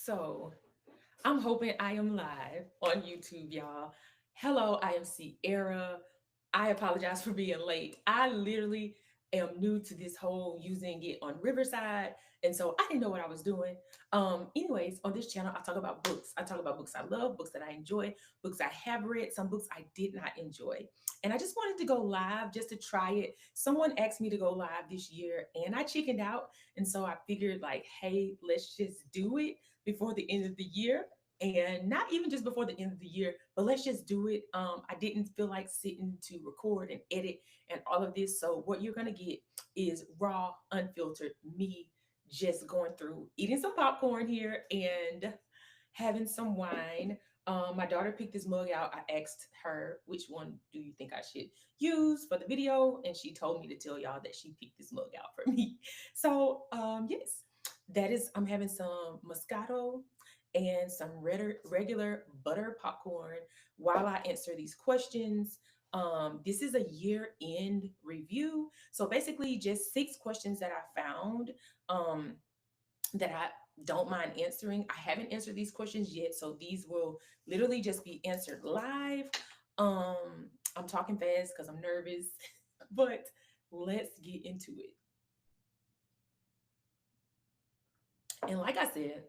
So I'm hoping I am live on YouTube, y'all. Hello, I am Sierra. I apologize for being late. I literally am new to this whole using it on Riverside, and so I didn't know what I was doing. Anyways, on this channel, I talk about books. I talk about books I love, books that I enjoy, books I have read, some books I did not enjoy. And I just wanted to go live just to try it. Someone asked me to go live this year, and I chickened out. And so I figured, like, hey, let's just do it before the end of the year, and not even just before the end of the year, but let's just do it. I didn't feel like sitting to record and edit and all of this. So what you're gonna get is raw, unfiltered me just going through eating some popcorn here and having some wine. My daughter picked this mug out. I asked her, which one do you think I should use for the video? And she told me to tell y'all that she picked this mug out for me. So yes, that is, I'm having some Moscato and some regular butter popcorn while I answer these questions. This is a year end review. So basically, just 6 questions that I found um, that I don't mind answering. I haven't answered these questions yet, so these will literally just be answered live. I'm talking fast because I'm nervous, but let's get into it. And like I said,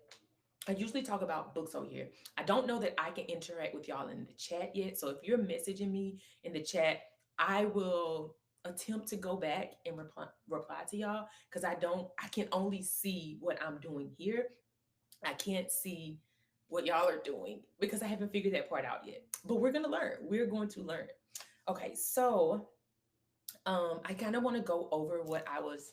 I usually talk about books over here. I don't know that I can interact with y'all in the chat yet. So if you're messaging me in the chat, I will attempt to go back and reply to y'all because I can only see what I'm doing here. I can't see what y'all are doing because I haven't figured that part out yet. But we're going to learn. We're going to learn. Okay, so I kind of want to go over what I was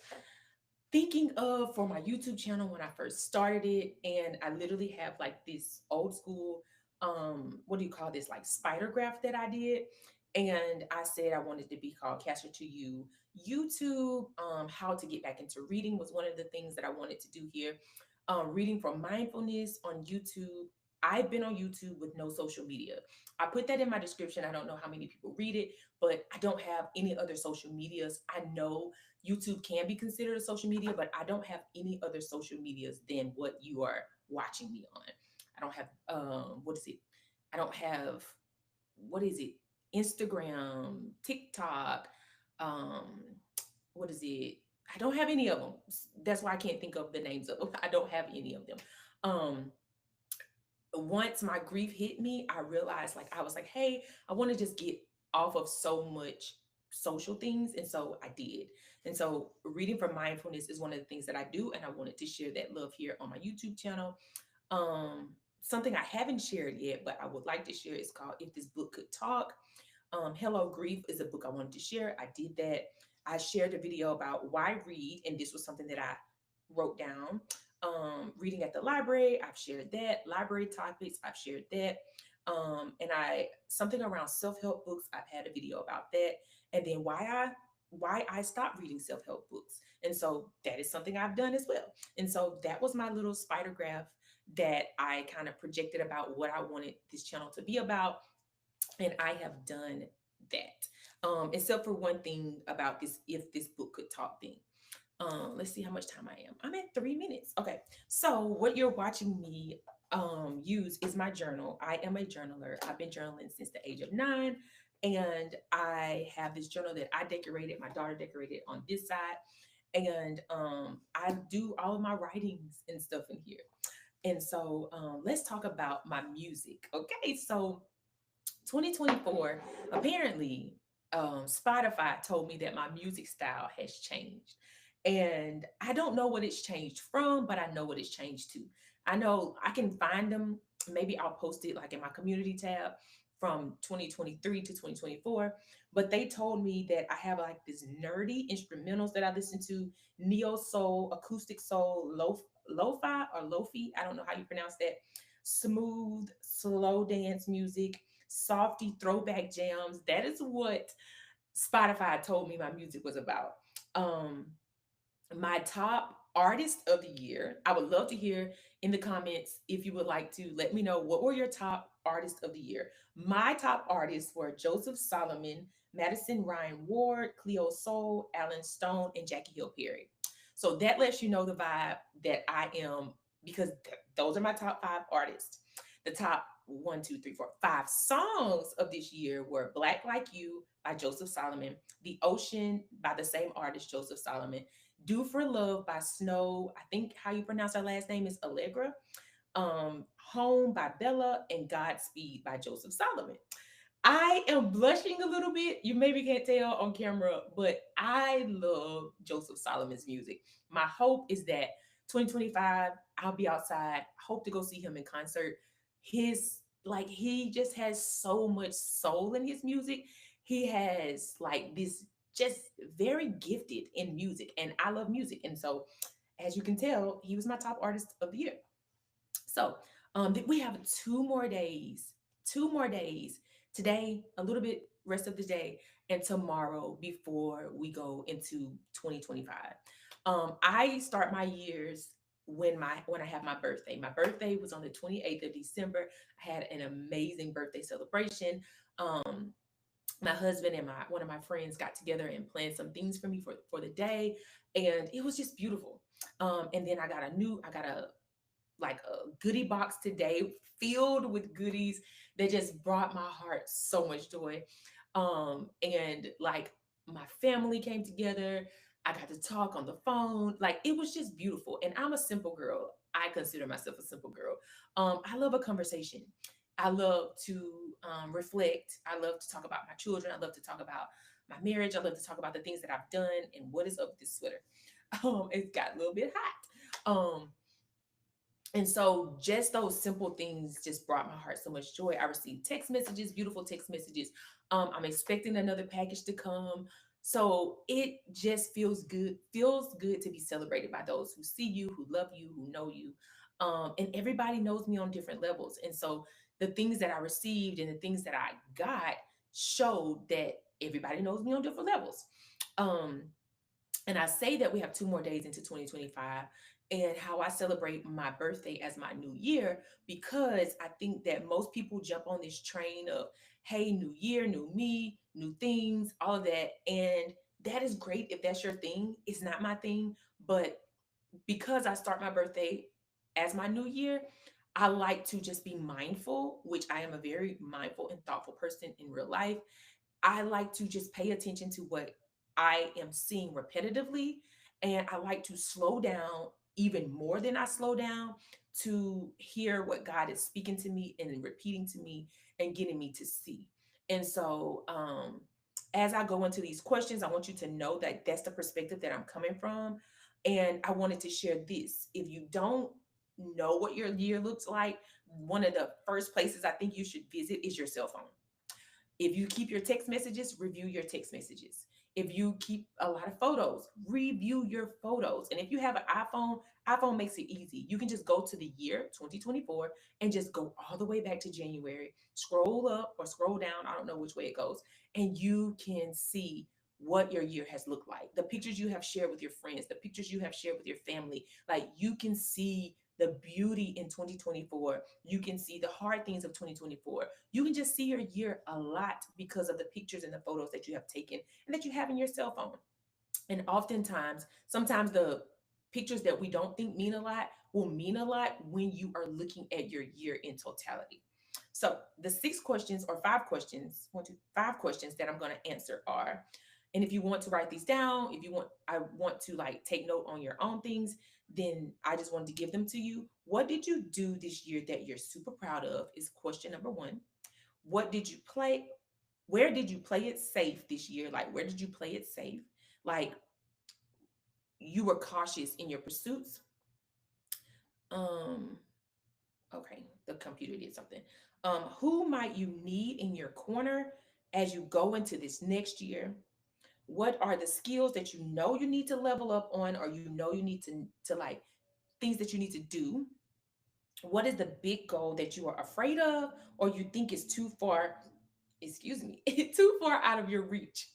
thinking of for my YouTube channel when I first started it. And I literally have like this old school, what do you call this? Like spider graph that I did. And I said I wanted to be called Caster to You YouTube. How to get back into reading was one of the things that I wanted to do here. Reading for mindfulness on YouTube. I've been on YouTube with no social media. I put that in my description. I don't know how many people read it, but I don't have any other social medias. I know YouTube can be considered a social media, but I don't have any other social medias than what you are watching me on. I don't have what is it? I don't have what is it? Instagram, TikTok, um, what is it? I don't have any of them. That's why I can't think of the names of them. I don't have any of them. Um, Once my grief hit me, I realized like I was like, hey, I want to just get off of so much social things. And so I did. And so reading for mindfulness is one of the things that I do. And I wanted to share that love here on my YouTube channel. Something I haven't shared yet, but I would like to share is called If This Book Could Talk. Hello Grief is a book I wanted to share. I did that. I shared a video about why read, and this was something that I wrote down. Reading at the library, I've shared that. Library topics, I've shared that. And I something around self-help books, I've had a video about that. And then why I stopped reading self-help books. And so that is something I've done as well. And so that was my little spider graph that I kind of projected about what I wanted this channel to be about, and I have done that. Except for one thing about this, if this book could talk thing. Let's see how much time I am. I'm at 3 minutes. Okay. So what you're watching me use is my journal. I am a journaler. I've been journaling since the age of 9. And I have this journal that I decorated. My daughter decorated on this side. And I do all of my writings and stuff in here. And so let's talk about my music. Okay. So 2024, apparently, Spotify told me that my music style has changed. And I don't know what it's changed from, but I know what it's changed to. I know I can find them. Maybe I'll post it like in my community tab from 2023 to 2024. But they told me that I have like this nerdy instrumentals that I listen to, neo soul, acoustic soul, lo-fi or lofi. I don't know how you pronounce that. Smooth, slow dance music, softy throwback jams. That is what Spotify told me my music was about. Um, my top artist of the year. I would love to hear in the comments if you would like to let me know what were your top artists of the year. My top artists were Joseph Solomon, Madison Ryan Ward, Cleo Soul, Alan Stone, and Jackie Hill Perry. So that lets you know the vibe that I am because those are my top five artists. The top one, two, three, four, five songs of this year were Black Like You by Joseph Solomon, The Ocean by the same artist, Joseph Solomon, Do for Love by Snow. I think how you pronounce her last name is Allegra. Home by Bella, and Godspeed by Joseph Solomon. I am blushing a little bit. You maybe can't tell on camera, but I love Joseph Solomon's music. My hope is that 2025, I'll be outside. Hope to go see him in concert. His like he just has so much soul in his music. He has like this just very gifted in music, and I love music. And so, as you can tell, he was my top artist of the year. So we have 2 more days, 2 more days. Today, a little bit rest of the day, and tomorrow before we go into 2025. I start my years when I have my birthday. My birthday was on the 28th of December. I had an amazing birthday celebration. Um, my husband and my one of my friends got together and planned some things for me for the day, and it was just beautiful. And then I got a like a goodie box today filled with goodies that just brought my heart so much joy. And like my family came together. I got to talk on the phone. Like it was just beautiful. And I'm a simple girl. I consider myself a simple girl. I love a conversation. I love to reflect. I love to talk about my children. I love to talk about my marriage. I love to talk about the things that I've done and what is up with this sweater. It's got a little bit hot. And so just those simple things just brought my heart so much joy. I received text messages, beautiful text messages. I'm expecting another package to come. So it just feels good to be celebrated by those who see you, who love you, who know you. And everybody knows me on different levels. And so the things that I received and the things that I got showed that everybody knows me on different levels. Um, and I say that we have 2 more days into 2025 and how I celebrate my birthday as my new year, because I think that most people jump on this train of, hey, new year, new me, new things, all of that. And that is great if that's your thing. It's not my thing. But because I start my birthday as my new year, I like to just be mindful, which I am a very mindful and thoughtful person in real life. I like to just pay attention to what I am seeing repetitively. And I like to slow down even more than I slow down to hear what God is speaking to me and repeating to me and getting me to see. And so, as I go into these questions, I want you to know that that's the perspective that I'm coming from. And I wanted to share this. If you don't know what your year looks like, one of the first places I think you should visit is your cell phone. If you keep your text messages, review your text messages. If you keep a lot of photos, review your photos. And if you have an iPhone, iPhone makes it easy. You can just go to the year 2024 and just go all the way back to January, scroll up or scroll down, I don't know which way it goes, and you can see what your year has looked like. The pictures you have shared with your friends, the pictures you have shared with your family, like you can see the beauty in 2024. You can see the hard things of 2024. You can just see your year a lot because of the pictures and the photos that you have taken and that you have in your cell phone. And oftentimes, sometimes the pictures that we don't think mean a lot will mean a lot when you are looking at your year in totality. So the 6 questions or 5 questions, 1, 2, 5 questions that I'm going to answer are, and if you want to write these down, if you want, I want to like take note on your own things, then I just wanted to give them to you. What did you do this year that you're super proud of? Is question number one. What did you play? Where did you play it safe this year? Like, where did you play it safe? Like, you were cautious in your pursuits. Um, okay, the computer did something. Who might you need in your corner as you go into this next year? What are the skills that you know you need to level up on, or you know you need to like things that you need to do? What is the big goal that you are afraid of, or you think is too far, excuse me, too far out of your reach?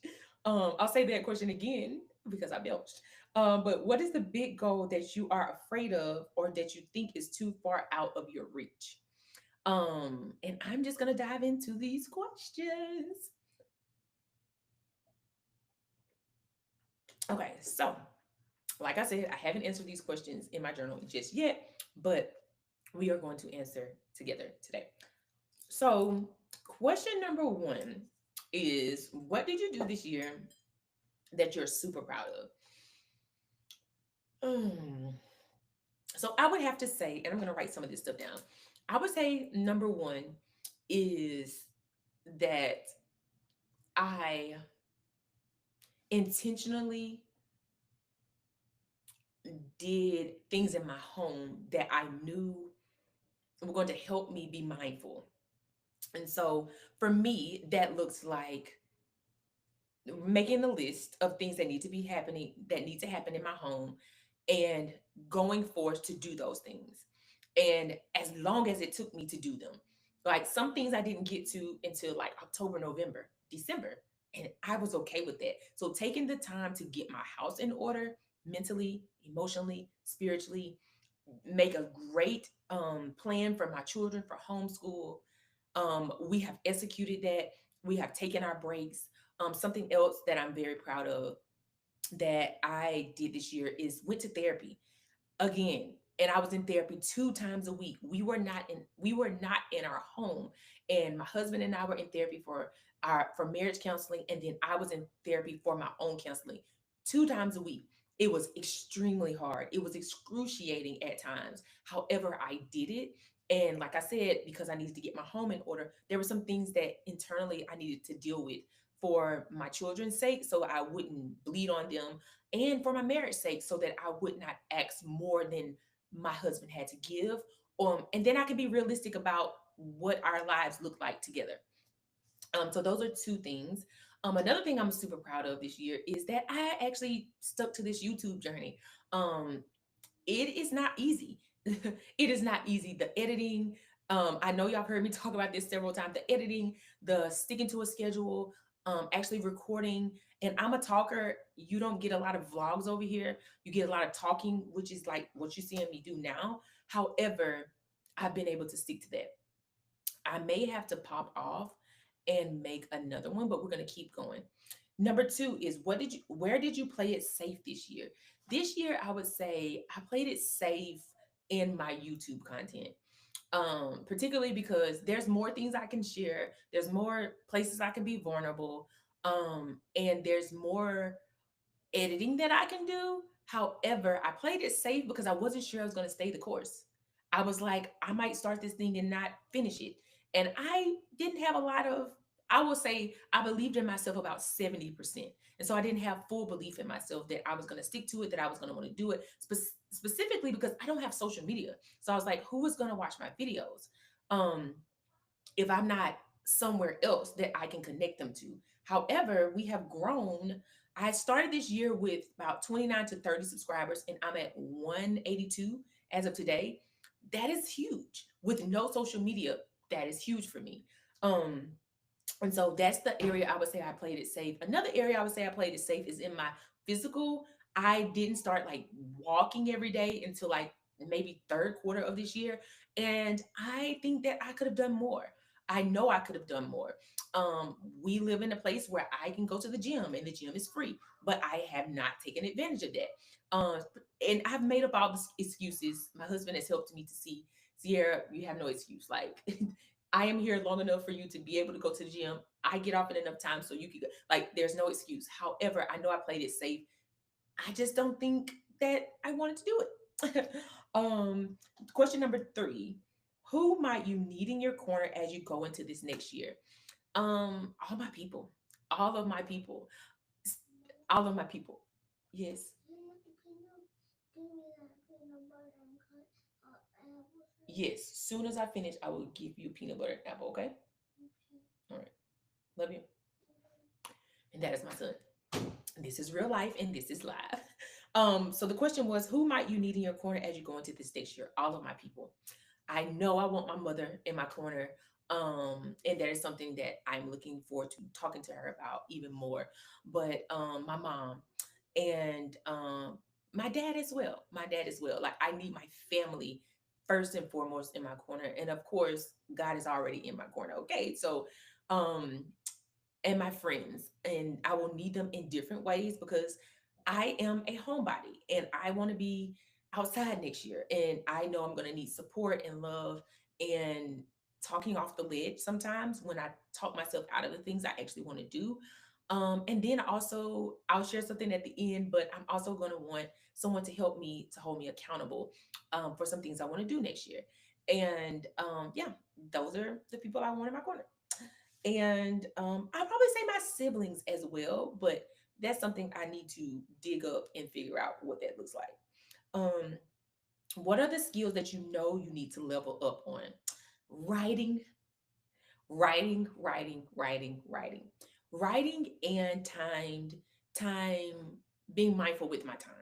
I'll say that question again because I belched. But what is the big goal that you are afraid of, or that you think is too far out of your reach? And I'm just gonna dive into these questions. Okay, so Like I said, I haven't answered these questions in my journal just yet, but we are going to answer together today. So, question number one is, what did you do this year that you're super proud of? So, I would have to say, and I'm going to write some of this stuff down. I would say number one is that I intentionally did things in my home that I knew were going to help me be mindful. And so for me, that looks like making a list of things that need to be happening, that need to happen in my home, and going forth to do those things. And as long as it took me to do them, like some things I didn't get to until like October, November, December, and I was okay with that. So taking the time to get my house in order mentally, emotionally, spiritually, make a great plan for my children for homeschool. We have executed that. We have taken our breaks. Something else that I'm very proud of that I did this year is went to therapy again. And I was in therapy 2 times a week. We were not in our home. And my husband and I were in therapy for marriage counseling. And then I was in therapy for my own counseling 2 times a week. It was extremely hard. It was excruciating at times. However, I did it. And like I said, because I needed to get my home in order, there were some things that internally I needed to deal with for my children's sake so I wouldn't bleed on them, and for my marriage sake so that I would not ask more than my husband had to give. And then I can be realistic about what our lives look like together. So those are two things. Another thing I'm super proud of this year is that I actually stuck to this YouTube journey. Um, it is not easy. It is not easy. The editing, I know y'all have heard me talk about this several times. The editing, the sticking to a schedule, actually recording. And I'm a talker. You don't get a lot of vlogs over here. You get a lot of talking, which is like what you're seeing me do now. However, I've been able to stick to that. I may have to pop off and make another one, but we're gonna keep going. Number two is, where did you play it safe this year? This year, I would say I played it safe in my YouTube content. Particularly because there's more things I can share, there's more places I can be vulnerable, and there's more editing that I can do. However, I played it safe because I wasn't sure I was going to stay the course. I was like, I might start this thing and not finish it. And I didn't have a lot of, I will say, I believed in myself about 70%. And so I didn't have full belief in myself that I was going to stick to it, that I was going to want to do it, specifically because I don't have social media. So I was like, who is going to watch my videos? Um, if I'm not somewhere else that I can connect them to. However, we have grown. I started this year with about 29 to 30 subscribers, and I'm at 182 as of today. That is huge. With no social media, that is huge for me. Um, and so that's the area I would say I played it safe. Another area I would say I played it safe is in my physical. I didn't start like walking every day until like maybe third quarter of this year. And I think that I could have done more. I know I could have done more. We live in a place where I can go to the gym and the gym is free, but I have not taken advantage of that. And I've made up all the excuses. My husband has helped me to see, Sierra, you have no excuse. Like I am here long enough for you to be able to go to the gym. I get off in enough time so you can go. Like, there's no excuse. However, I know I played it safe. I just don't think that I wanted to do it. Question number three: who might you need in your corner as you go into this next year? All my people, all of my people, S- all of my people. Yes, yes. Soon as I finish, I will give you peanut butter and apple. Okay. All right. Love you. And that is my son. This is real life and this is live. So the question was, who might you need in your corner as you go into this next year? All of my people. I know I want my mother in my corner. And that is something that I'm looking forward to talking to her about even more. But my mom and my dad as well. My dad as well. Like I need my family first and foremost in my corner. And of course, God is already in my corner. Okay. So um and my friends, and I will need them in different ways because I am a homebody and I want to be outside next year. And I know I'm going to need support and love and talking off the ledge sometimes when I talk myself out of the things I actually want to do. And then also, I'll share something at the end, but I'm also going to want someone to help me to hold me accountable for some things I want to do next year. And yeah, those are the people I want in my corner. And I'll probably say my siblings as well, but that's something I need to dig up and figure out what that looks like. Um, what are the skills that you know you need to level up on? Writing, writing. Writing and time, being mindful with my time.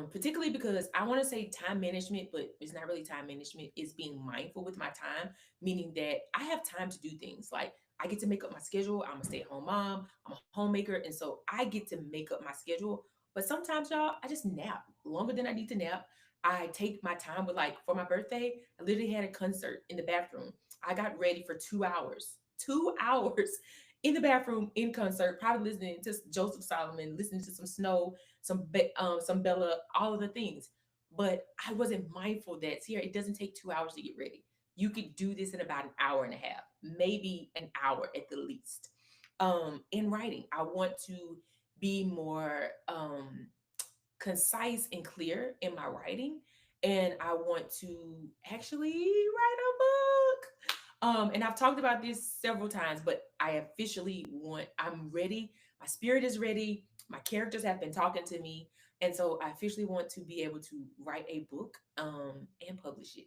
Particularly because I want to say time management, but it's not really time management. It's being mindful with my time, meaning that I have time to do things. Like I get to make up my schedule. I'm a stay-at-home mom. I'm a homemaker, and so I get to make up my schedule. But sometimes, y'all, I just nap longer than I need to nap. I take my time with, like, for my birthday, I literally had a concert in the bathroom. I got ready for 2 hours. 2 hours in the bathroom in concert, probably listening to Joseph Solomon, listening to some Snow, some Bella, all of the things. But I wasn't mindful that here it doesn't take 2 hours to get ready. You could do this in about an hour and a half, maybe an hour at the least. In writing, I want to be more concise and clear in my writing, and I want to actually write a book. And I've talked about this several times, but I'm ready. My spirit is ready. My characters have been talking to me. And so I officially want to be able to write a book and publish it.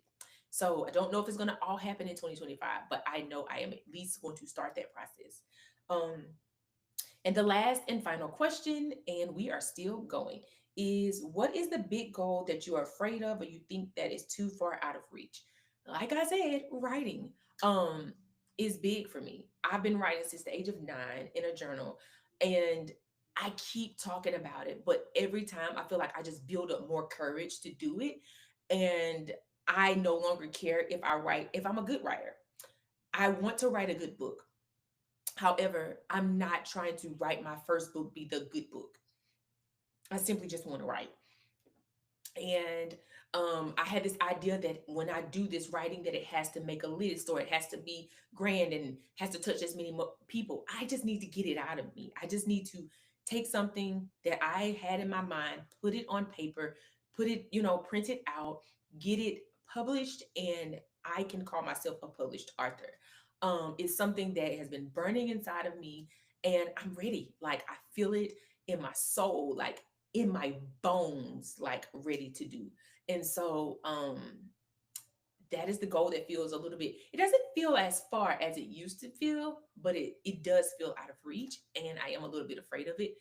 So I don't know if it's going to all happen in 2025, but I know I am at least going to start that process. Um, and the last and final question, and we are still going, is what is the big goal that you are afraid of or you think that is too far out of reach? Like I said, writing um is big for me. I've been writing since the age of 9 in a journal, and I keep talking about it, but every time I feel like I just build up more courage to do it. And I no longer care if I'm a good writer. I want to write a good book. However, I'm not trying to write my first book be the good book. I simply just want to write. And I had this idea that when I do this writing, that it has to make a list or it has to be grand and has to touch as many people. I just need to get it out of me. I just need to take something that I had in my mind, put it on paper, put it, print it out, get it published, and I can call myself a published author. It's something that has been burning inside of me, and I'm ready. Like I feel it in my soul, like in my bones, like ready to do. And so that is the goal that feels a little bit, it doesn't feel as far as it used to feel, but it does feel out of reach, and I am a little bit afraid of it.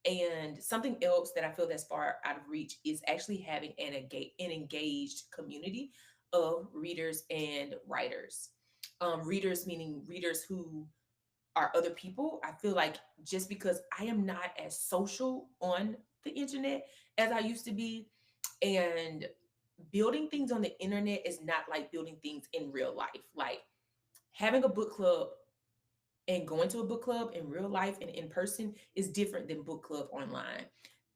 And something else that I feel that's far out of reach is actually having an engaged community of readers and writers. Readers meaning readers who are other people. I feel like just because I am not as social on the internet as I used to be, and building things on the internet is not like building things in real life. Like having a book club and going to a book club in real life and in person is different than book club online.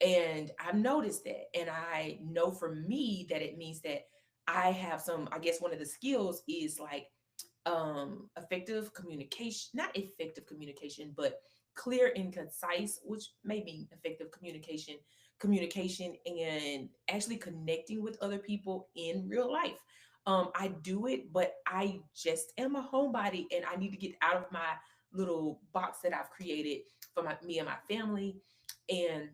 And I've noticed that. And I know for me that it means that I have some, I guess one of the skills is like effective communication, not effective communication, but clear and concise, which may be effective communication and actually connecting with other people in real life. I do it, but I just am a homebody and I need to get out of my little box that I've created for me and my family. And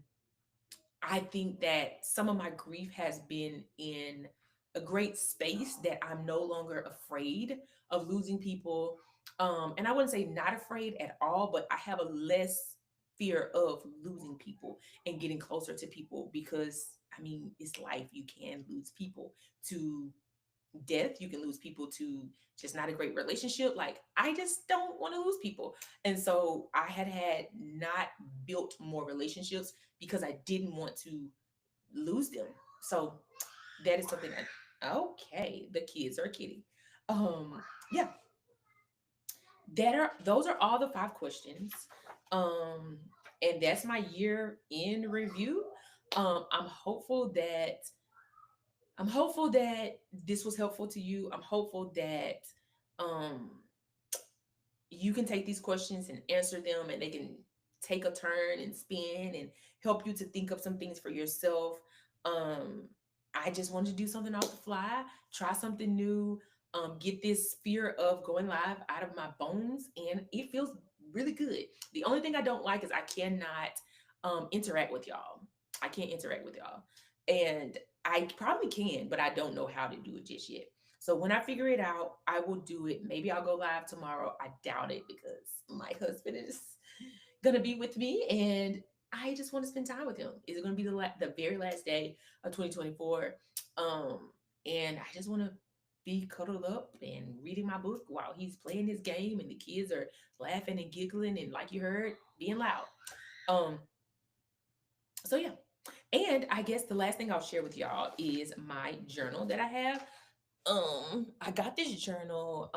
I think that some of my grief has been in a great space that I'm no longer afraid of losing people. And I wouldn't say not afraid at all, but I have a less fear of losing people and getting closer to people because I mean, it's life. You can lose people to death. You can lose people to just not a great relationship. Like, I just don't want to lose people. And so I had not built more relationships because I didn't want to lose them. So that is something okay, the kids are kidding. Yeah, those are all the 5 questions. Um And that's my year in review. I'm hopeful that this was helpful to you. I'm hopeful that um you can take these questions and answer them, and they can take a turn and spin and help you to think of some things for yourself. um I just wanted to do something off the fly, try something new, get this fear of going live out of my bones, and it feels really good. The only thing I don't like is I cannot interact with y'all. I can't interact with y'all, and I probably can, but I don't know how to do it just yet. So when I figure it out, I will do it. Maybe I'll go live tomorrow. I doubt it because my husband is gonna be with me, and I just want to spend time with him. Is it gonna be the very last day of 2024? And I just want to be cuddled up and reading my book while he's playing his game, and the kids are laughing and giggling, and like you heard, being loud. Um, so yeah. And I guess the last thing I'll share with y'all is my journal that I have. I got this journal.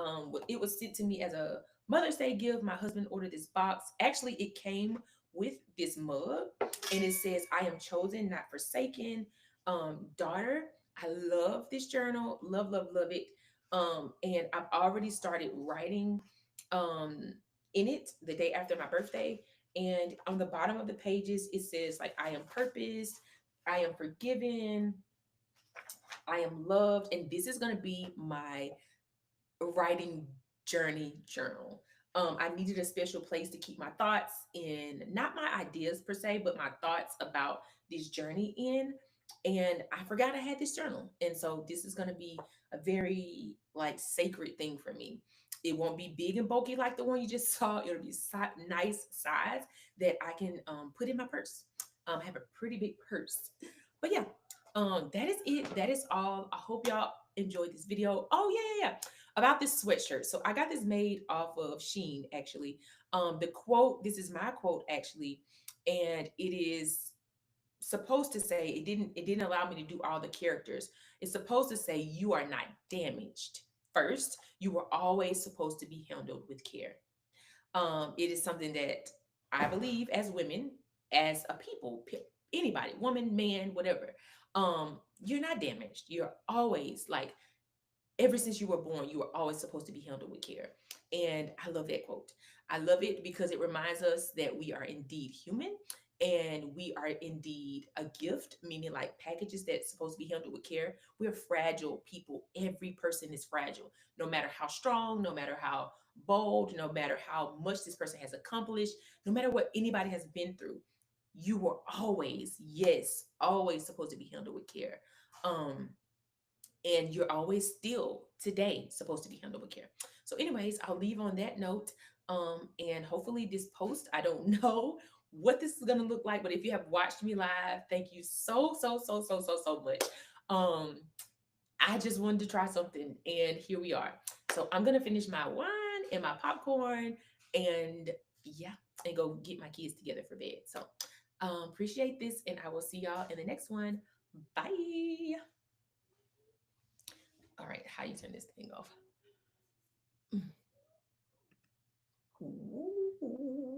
It was sent to me as a Mother's Day gift. My husband ordered this box. Actually, it came with this mug, and it says, I am chosen, not forsaken. Daughter, I love this journal. Love, love, love it. And I've already started writing um in it the day after my birthday. And on the bottom of the pages, it says like, I am purposed, I am forgiven, I am loved. And this is going to be my writing journey journal. I needed a special place to keep my thoughts in, not my ideas per se, but my thoughts about this journey in. And I forgot I had this journal. And so this is going to be a very like sacred thing for me. It won't be big and bulky like the one you just saw. It'll be nice size that I can put in my purse. I have a pretty big purse. But yeah, that is it. That is all. I hope y'all enjoyed this video. Oh yeah, yeah, yeah. About this sweatshirt. So I got this made off of Shein actually. The quote, this is my quote actually, and it is supposed to say, it didn't allow me to do all the characters. It's supposed to say, you are not damaged. First, you were always supposed to be handled with care. It is something that I believe as women, as a people, anybody, woman, man, whatever, you're not damaged. You're always like, ever since you were born, you were always supposed to be handled with care. And I love that quote. I love it because it reminds us that we are indeed human, and we are indeed a gift, meaning like packages that's supposed to be handled with care. We're fragile people. Every person is fragile, no matter how strong, no matter how bold, no matter how much this person has accomplished, no matter what anybody has been through. You were always, yes, always supposed to be handled with care. Um, and you're always still today supposed to be handled with care. So anyways, I'll leave on that note. And hopefully this post, I don't know what this is going to look like, but if you have watched me live, thank you so much. um I just wanted to try something, and here we are. So I'm going to finish my wine and my popcorn, and yeah, and go get my kids together for bed. So appreciate this, and I will see y'all in the next one. Bye. All right, how you turn this thing off? Ooh.